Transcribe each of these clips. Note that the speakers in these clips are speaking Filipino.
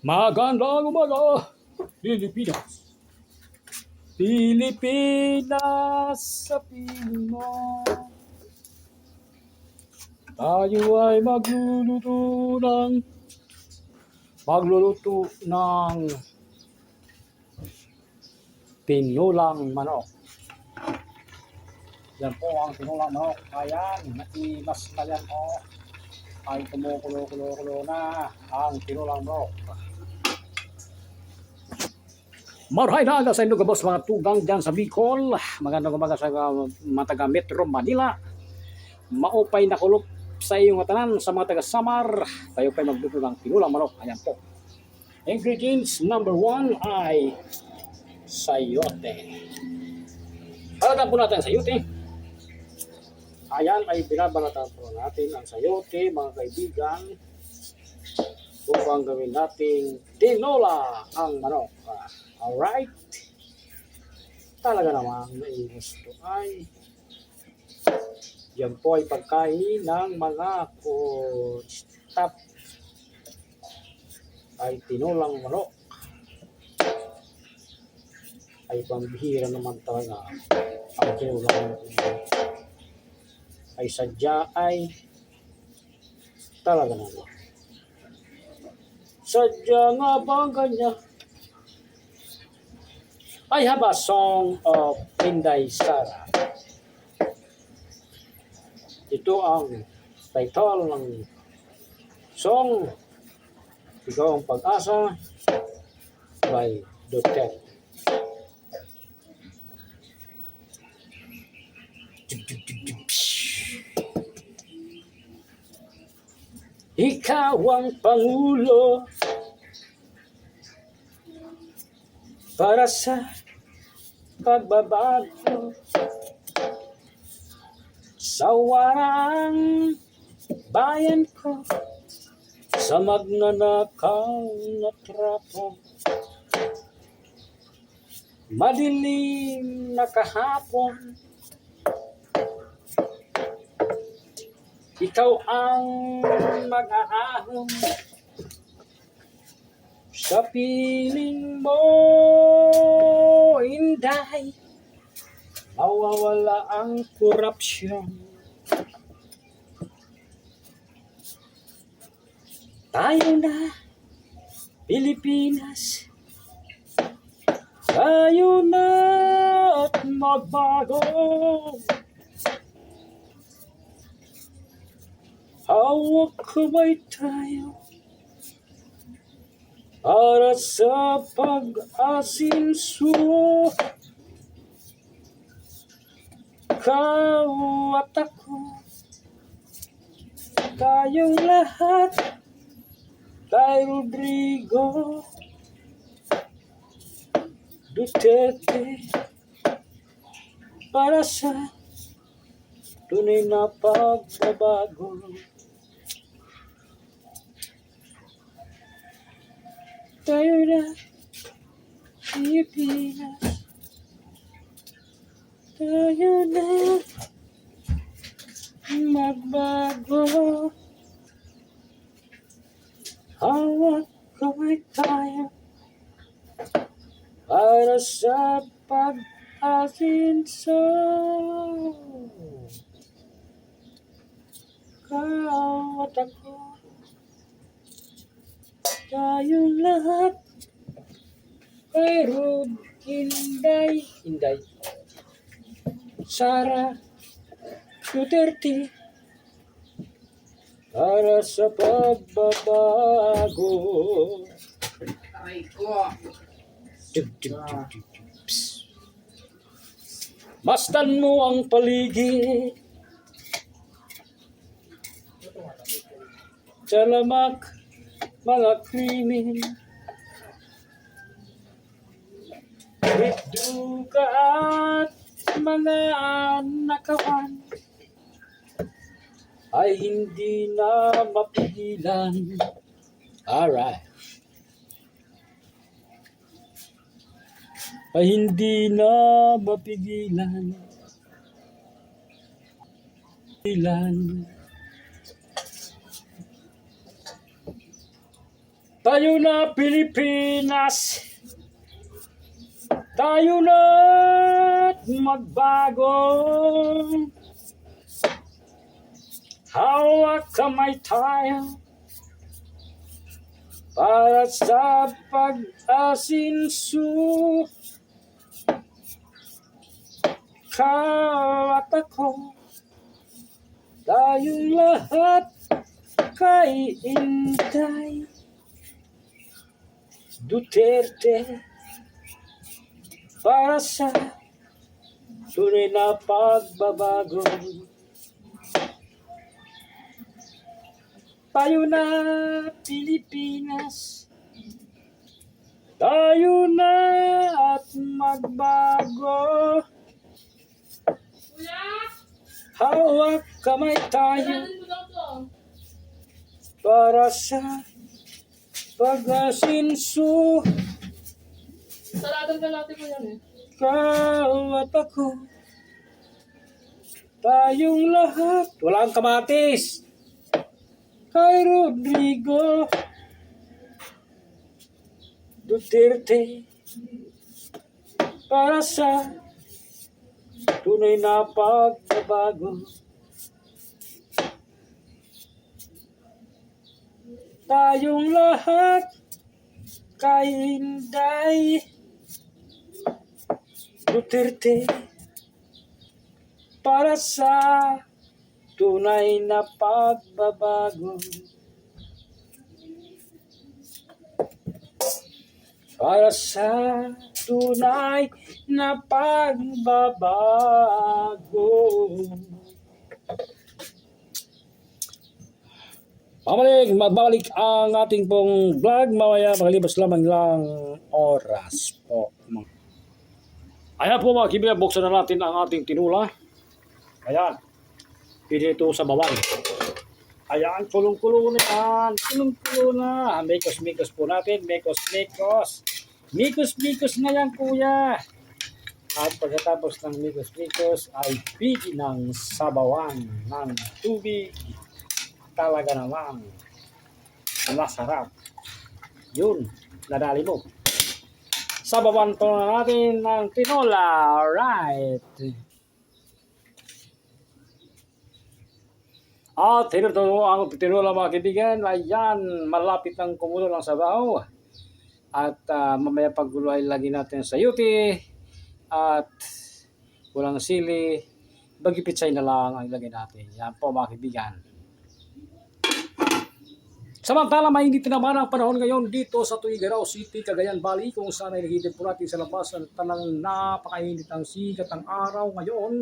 Magandang umaga, Pilipinas. Pilipinas sa piling mo. Tayo ay magluluto ng tinulang manok. Yan po ang tinulang manok. Ayan, nakimas na yan po. Ay kumukulo-kulo na ang tinulang manok. Maray na aga sa inyo kabos mga tugang dyan sa Bicol. Magandang umaga sa mga taga Metro Manila. Maupay na kulop sa iyong tanan sa mga taga Samar. Tayo pa'y magluto ng tinulang manok. Ayan po. Ingredients number 1 ay sayote. Balatan po natin ang sayote. Ayan ay binabalatan po natin ang sayote mga kaibigan. Upang gawin nating tinola ang manok. Alright. Talaga namang gusto ay yan po ay pagkain ng mga staff ay tinulang manok. Ay pambihira naman talaga ang tinulang manok. Ay sadya ay talaga naman. Sadya nga ba ganyan? I have a song of Inday Sara. Ito ang title ng song, Ikaw ang Pag-asa by Duterte. Ikaw ang Pangulo para sa pagbabago sa warang bayan ko, sa magnanakaw na trapo. Madilim na kahapon, ikaw ang mag-aahon sa piling mo, Inday. Mawawala ang korupsyon. Tayo na, Pilipinas. Tayo na at magbago. Hawak kamay tayo para sa pag-asinso. Ikaw at ako, tayong lahat, kay Rodrigo Duterte, para sa tunay na pagbabago. Tayo na, Pilipinas. Tayo na magbago. Hawak kamay tayo para sa pag-asinso. Ikaw at ako, tayong lahat, kay Rod, Inday Sara Duterte, para sa pagbabago. Aray ko. Masdan mo ang paligid, salamak mga krimen, duga at mga nakawan ay hindi na mapigilan. Alright. Ay hindi na mapigilan. Tayo na Pilipinas, tayo na magbago. Hawak kamay tayo para sa pag-asinso. Ikaw at ako, tayong lahat kay Inday Duterte para sa tunay na pagbabago. Tayo na Pilipinas, tayo na at magbago. Hawak kamay tayo para sa pag-asinso. Sarado ka natin mo yan eh. Ikaw at ako, tayong lahat. Walang kamatis. Kay Rodrigo Duterte para sa tunay na pagbabago. Tayong lahat kay Inday Duterte para sa tunay na pagbabago. Para sa tunay na pagbabago. Magbabalik ang ating pong vlog mamaya makalibas lamang lang oras po. Ayan po mga kaibigan, buksan na natin ang ating tinula. Ayan, pinito sa bawang. Ayan, kulong-kulo na yan. Kulong-kulo na. Mikos-mikos po natin. Mikos-mikos. Mikos-mikos na yan, kuya. At pagkatapos ng mikos-mikos ay bigyan ng sabawan ng tubig. Talaga naman. Masarap. Yun, nadali mo. Sabawan po na natin ng tinola. Alright. At ito ang tinola mga kaibigan. Ayan, malapit ang kumulo ng sabaw. At mamaya paggulo ay lagyan natin sa yuti. At walang sili. Bagipitsay na lang ang ilagay natin. Yan po mga kaibigan. Samantala, mainit naman ang panahon ngayon dito sa Tuguegarao City, Cagayan Valley, kung saan ay nakikita po natin sa labas ang tanang napakainit ang sikat ang araw ngayon.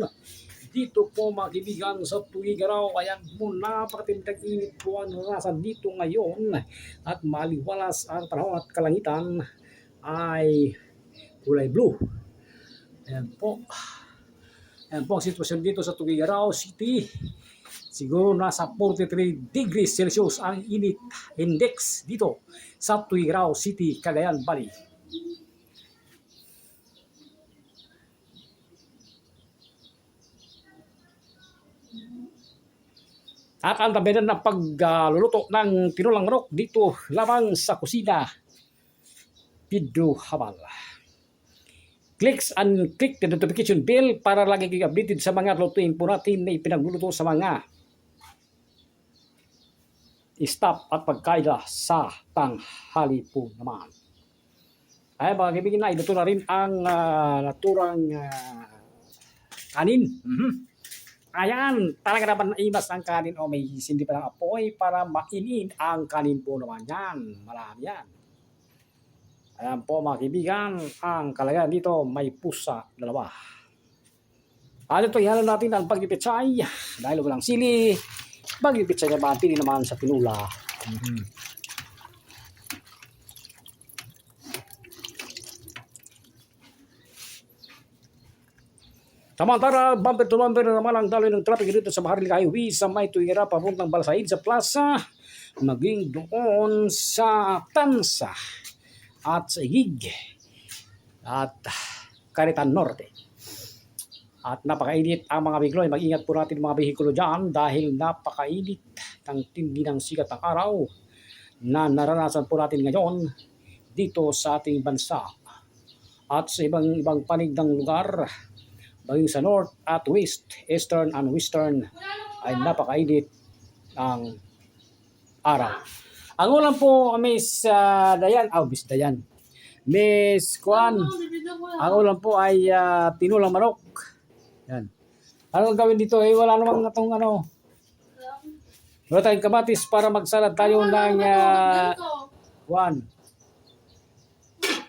Dito po mga kaibigan sa Tuguegarao, ayan po napakatindang init po ang nasa dito ngayon. At maliwalas ang panahon at kalangitan ay kulay blue. Ayan po. Ayan po ang sitwasyon dito sa Tuguegarao City. Siguro nasa 43 degrees Celsius ang init index dito sa Tuguegarao City, Cagayan Valley. At ang tabihan ng pagluluto ng tinulang manok dito lamang sa kusina. Pido Habal. Click the notification bell para lagi kayo updated sa mga lutuin po natin na ipinagluluto sa mga stop at pagkaida sa tanghali po naman. Ay mga kaibigan na, iluto na rin ang naturang kanin. Ayan, talaga naman naimas ang kanin o may hindi pa ng apoy para mainin ang kanin po naman yan. Marami yan. Ayan po mga kaibigan, ang kalagayan dito may pusa dalawa. At ito, ihalan natin ang pagpipitsay dahil walang sili. Pagpipitsay naman, pili naman sa tinula. Samantala, bumper to bumper na naman ang daloy ng traffic dito sa Maharlika Highway sa may Tuguegarao papuntang Balasaid sa plaza, maging doon sa Tansa at sa Igig at Caritan Norte. At napakainit ang mga bihikulo. Mag-ingat po natin mga bihikulo dyan dahil napakainit ng tindi ng sikat ng araw. na naranasan po natin ngayon dito sa ating bansa at sa ibang panig ng lugar, maging sa north at west, eastern and western, ay napakainit ang araw. Ang ulam po, Miss Miss Dayan, Miss Kwan, ang ulam po ay tinulang manok. Yan. Ano gawin dito? Wala namang itong wala tayong kamatis para magsalad tayo ng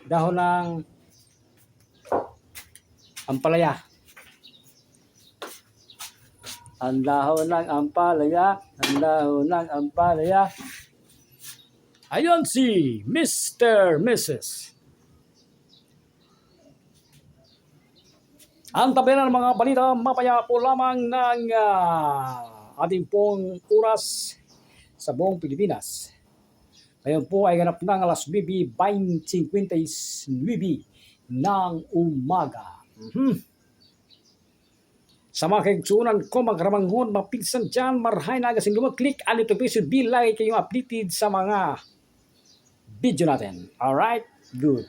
dahon ng ampalaya. Ang dahon ng ampalaya, ang dahon ng ampalaya. Ayun si Mr. Mrs. Ang tabihan ng mga balita, mapaya po lamang ng ating pong oras sa buong Pilipinas. Ngayon po ay ganap ng alas 9:59 ng umaga. Sa mga kaigsunan ko, magkaramanghon, mapinsan dyan, marhay na agasing lumag-click, alito piso, bilay kayong updated sa mga video natin. Alright? Good.